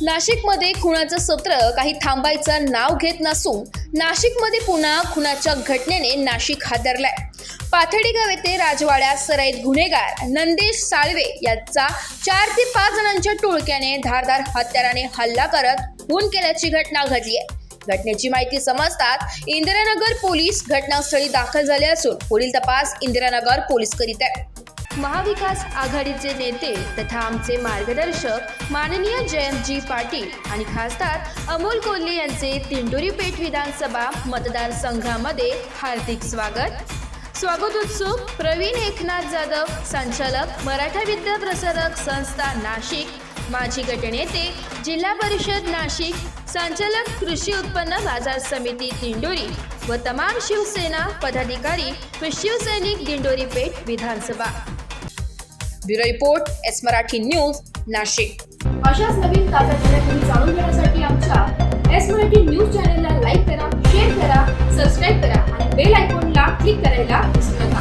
नाशिकमध्ये खुनाचं सत्र काही थांबायचं नाव घेत नसून नाशिकमध्ये पुन्हा खुनाच्या घटनेने नाशिक हादरलाय। पाथर्डी गाव येथे राजवाड्यात सराईत गुन्हेगार नंदेश साळवे याचा 4 ते 5 जणांच्या टोळक्याने धारदार हत्याराने हल्ला करत खून केल्याची घटना घडली आहे। घटनेची माहिती समजताच इंदिरानगर पोलीस घटनास्थळी दाखल झाले असून पुढील तपास इंदिरानगर पोलीस करीत आहेत। महाविकास आघाडीचे नेते तथा आमचे मार्गदर्शक माननीय जयंतजी पाटील आणि खासदार अमोल कोल्हे यांचे दिंडोरी पेठ विधानसभा मतदारसंघामध्ये हार्दिक स्वागत उत्सुक प्रवीण एकनाथ जाधव, संचालक मराठा विद्या प्रसारक संस्था नाशिक, माजी गटनेते जिल्हा परिषद नाशिक, संचालक कृषी उत्पन्न बाजार समिती दिंडोरी व तमाम शिवसेना पदाधिकारी व शिवसैनिक दिंडोरी पेठ विधानसभा। Bureau report S Marathi news Nashik. अशाच नवीन ताज्या घडामोडी जाणून घेण्यासाठी आमच्या एस मराठी न्यूज चॅनलला लाईक करा, शेअर करा, सबस्क्राईब करा आणि बेल आयकॉनला क्लिक करायला विसरू नका।